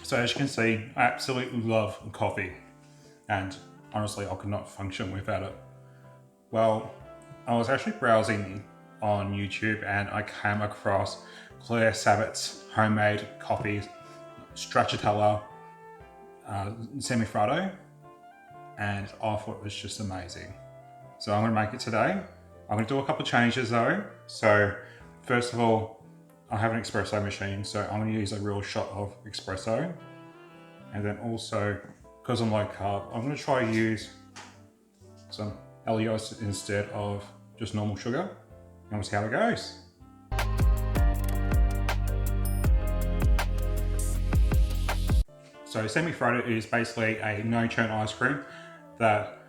So as you can see, I absolutely love coffee, and honestly I could not function without it. Well, I was actually browsing on YouTube and I came across Claire Savitz's homemade coffee stracciatella semifrado, and I thought it was just amazing. So I'm going to make it today. I'm going to do a couple of changes though. So first of all, I have an espresso machine, so I'm going to use a real shot of espresso. And then also, because I'm low carb, I'm going to try to use some Helios instead of just normal sugar. And we'll see how it goes. So semifrado is basically a no-churn ice cream that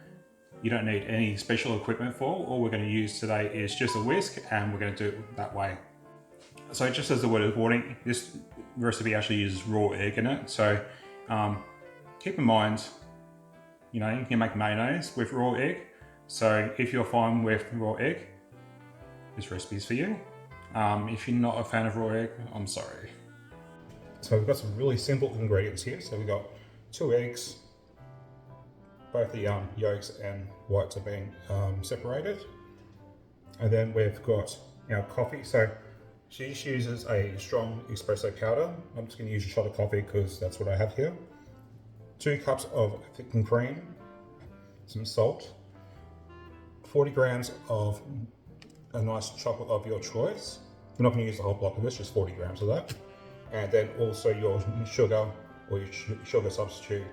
you don't need any special equipment for. All we're going to use today is just a whisk, and we're going to do it that way. So just as the word is warning, this recipe actually uses raw egg in it. So keep in mind, you know, you can make mayonnaise with raw egg. So if you're fine with raw egg, this recipe is for you. If you're not a fan of raw egg, I'm sorry. So we've got some really simple ingredients here. So we've got 2 eggs, both the yolks and whites are being separated. And then we've got our coffee. So she just uses a strong espresso powder. I'm just going to use a shot of coffee because that's what I have here. 2 cups of thickened cream, some salt, 40 grams of a nice chocolate of your choice. We're not going to use the whole block of this, just 40 grams of that. And then also your sugar or your sugar substitute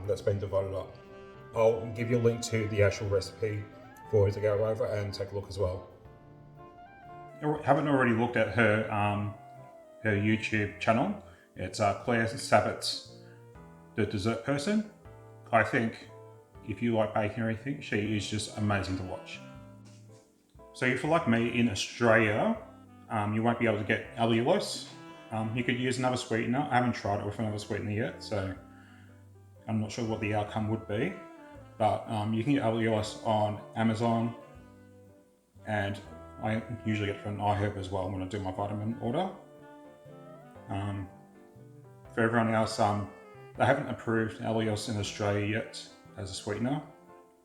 that's been divided up. I'll give you a link to the actual recipe for you to go over and take a look as well. Haven't already looked at her her YouTube channel. It's Claire Savitz's The Dessert Person. I think if you like baking or anything, she is just amazing to watch. So if you're like me in Australia, you won't be able to get allulose. You could use another sweetener. I haven't tried it with another sweetener yet, so I'm not sure what the outcome would be. But you can get allulose on Amazon, and I usually get it from iHerb as well when I do my vitamin order. For everyone else, they haven't approved allulose in Australia yet as a sweetener.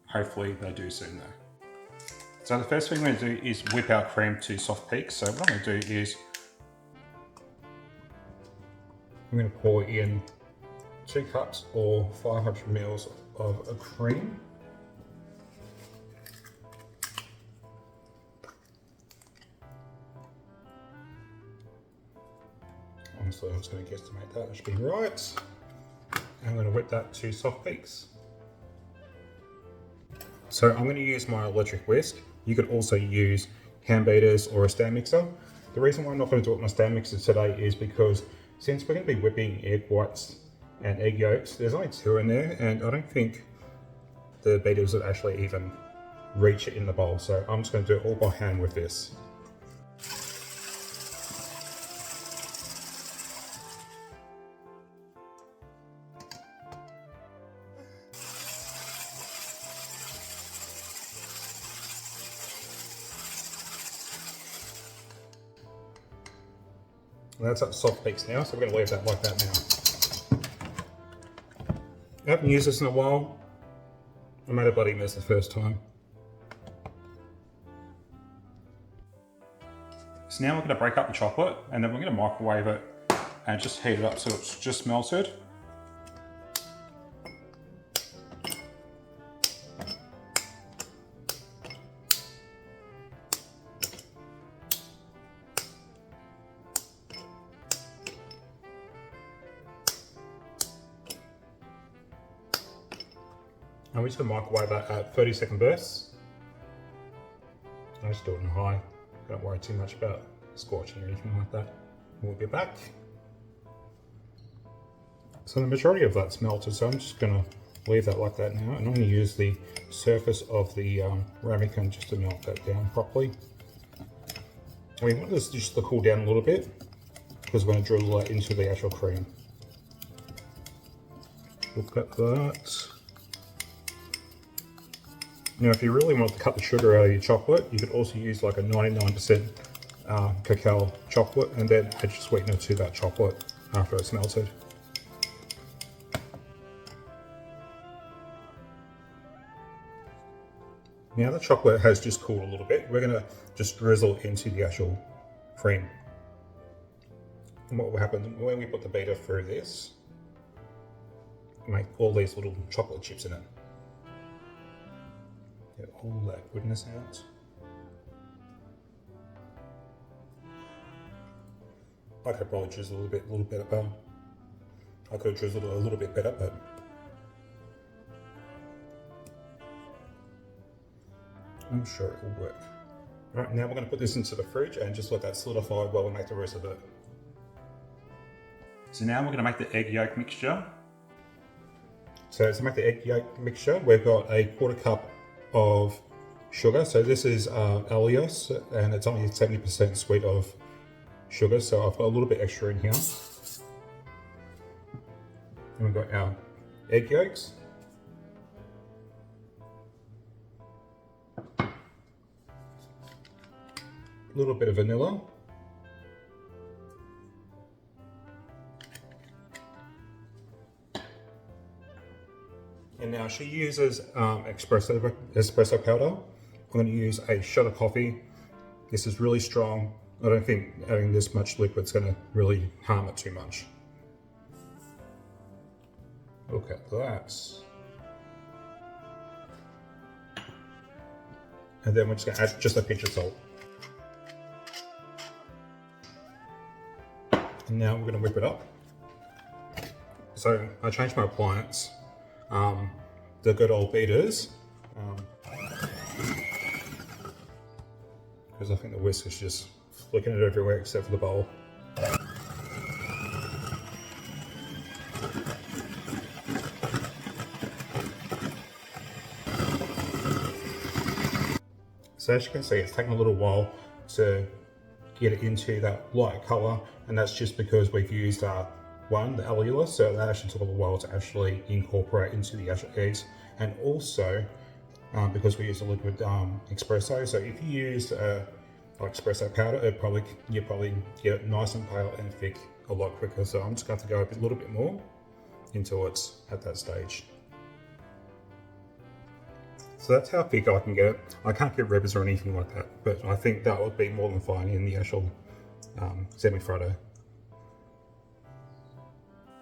Hopefully they do soon though. So the first thing we're going to do is whip our cream to soft peaks. So what I'm going to do is I'm going to pour in 2 cups or 500 mils of a cream. Honestly, I was going to guesstimate that should be right. I'm going to whip that to soft peaks. So I'm going to use my electric whisk. You could also use hand beaters or a stand mixer. The reason why I'm not going to do it with my stand mixer today is because since we're going to be whipping egg whites and egg yolks, there's only 2 in there, and I don't think the beaters would actually even reach it in the bowl. So I'm just going to do it all by hand with this. And that's at soft peaks now, so we're going to leave that like that now. I haven't used this in a while. I made a bloody mess the first time. So now we're going to break up the chocolate, and then we're going to microwave it and just heat it up so it's just melted. And we're just going to microwave that at 30-second bursts. I just do it in high. Don't worry too much about scorching or anything like that. We'll be back. So the majority of that's melted, so I'm just going to leave that like that now. And I'm going to use the surface of the ramekin just to melt that down properly. And we want this just to cool down a little bit because we're going to drill that into the actual cream. Look at that. Now, if you really want to cut the sugar out of your chocolate, you could also use like a 99% cacao chocolate and then add your sweetener to that chocolate after it's melted. Now the chocolate has just cooled a little bit, we're going to just drizzle into the actual cream. And what will happen when we put the beater through this, make all these little chocolate chips in it. Get all that goodness out. I could probably drizzle a little bit better. I could have drizzled it a little bit better, but I'm sure it will work. Alright, now we're going to put this into the fridge and just let that solidify while we make the rest of it. So now we're going to make the egg yolk mixture. So to make the egg yolk mixture, we've got a 1/4 cup of sugar. So this is Allios, and it's only 70% sweet of sugar, so I've got a little bit extra in here. And we've got our egg yolks. A little bit of vanilla. And now she uses espresso powder. I'm going to use a shot of coffee. This is really strong. I don't think adding this much liquid is going to really harm it too much. Look at that. And then we're just going to add just a pinch of salt. And now we're going to whip it up. So I changed my appliance. The good old beaters. Because I think the whisk is just flicking it everywhere except for the bowl. So as you can see, it's taken a little while to get it into that light colour, and that's just because we've used the allulose, so that actually took a little while to actually incorporate into the actual eggs, and also because we use a liquid espresso. So if you use espresso powder, you probably get it nice and pale and thick a lot quicker. So I'm just going to go a little bit more until it's at that stage. So that's how thick I can get it. I can't get ribbons or anything like that, but I think that would be more than fine in the actual semi-fritto.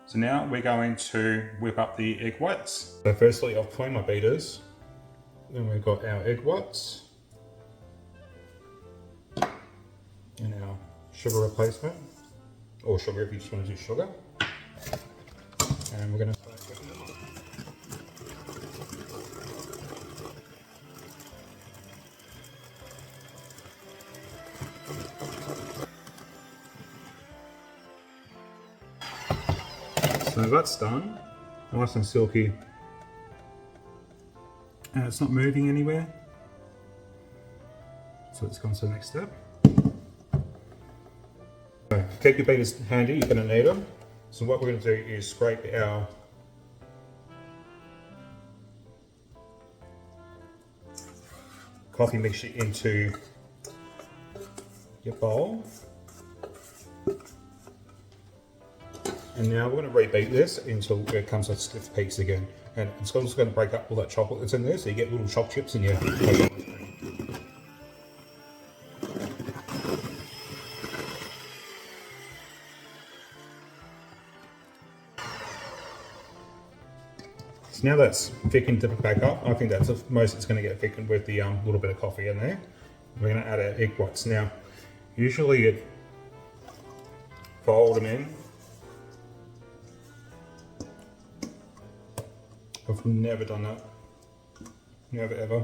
So now we're going to whip up the egg whites. So firstly, I've cleaned my beaters. Then we've got our egg whites. And our sugar replacement. Or sugar if you just want to do sugar. And we're going to start with vanilla. So that's done, nice and silky, and it's not moving anywhere. So let's go on to the next step. So keep your beaters handy, you're going to need them. So what we're going to do is scrape our coffee mixture into your bowl. And now we're going to rebeat this until it comes to stiff peaks again. And it's also going to break up all that chocolate that's in there, so you get little choc chips in your So now that's thickened back up. I think that's the most it's going to get thickened with the little bit of coffee in there. We're going to add our egg whites. Now, usually you'd fold them in. I've never done that, never ever,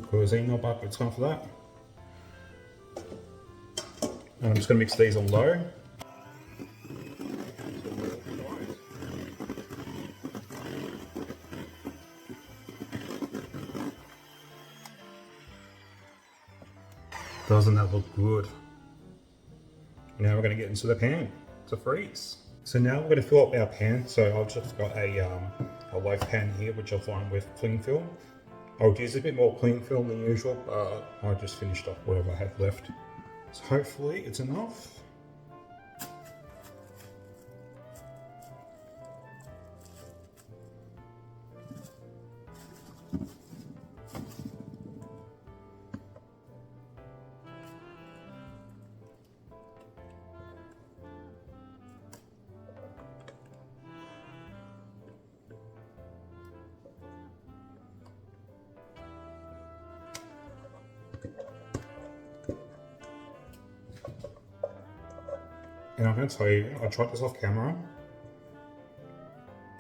because ain't no bucket's time for that. And I'm just going to mix these on low. Doesn't that look good? Now we're going to get into the pan to freeze. So now we're going to fill up our pan. So I've just got a loaf pan here, which I'll find with cling film. I would use a bit more cling film than usual, but I just finished off whatever I had left. So hopefully it's enough. And I'm going to tell you, I tried this off camera.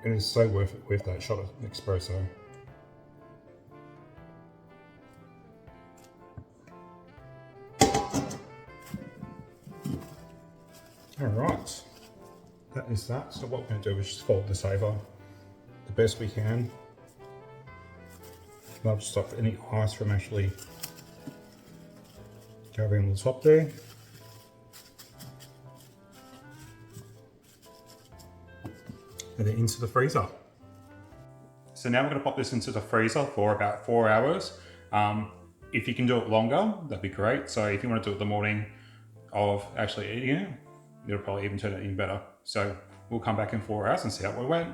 It is so worth it with that shot of espresso. Alright, that is that. So what we're going to do is just fold this over the best we can. That'll stop any ice from actually going on the top there. And then into the freezer. So now we're going to pop this into the freezer for about 4 hours. If you can do it longer, that'd be great. So if you want to do it the morning of actually eating it, it'll probably even turn it even better. So we'll come back in 4 hours and see how it went.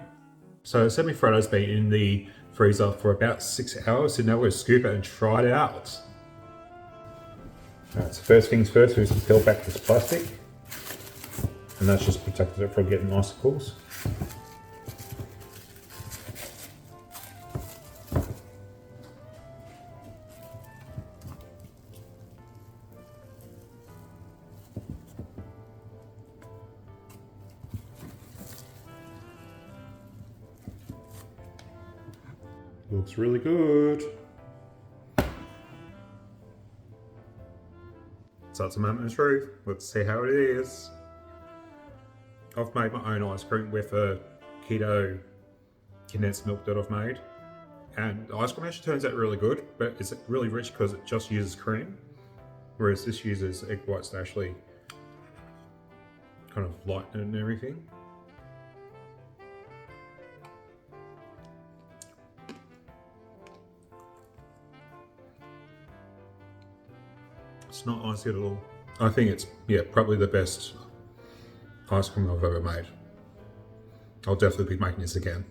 So semifreddo's been in the freezer for about 6 hours, so now we're going to scoop it and try it out. Alright, so first things first, we just peel back this plastic, and that's just protected it from getting icicles. Looks really good. So it's a moment of truth. Let's see how it is. I've made my own ice cream with a keto condensed milk that I've made. And the ice cream actually turns out really good, but it's really rich because it just uses cream. Whereas this uses egg whites to actually kind of lighten it and everything. It's not icy at all. I think it's, yeah, probably the best ice cream I've ever made. I'll definitely be making this again.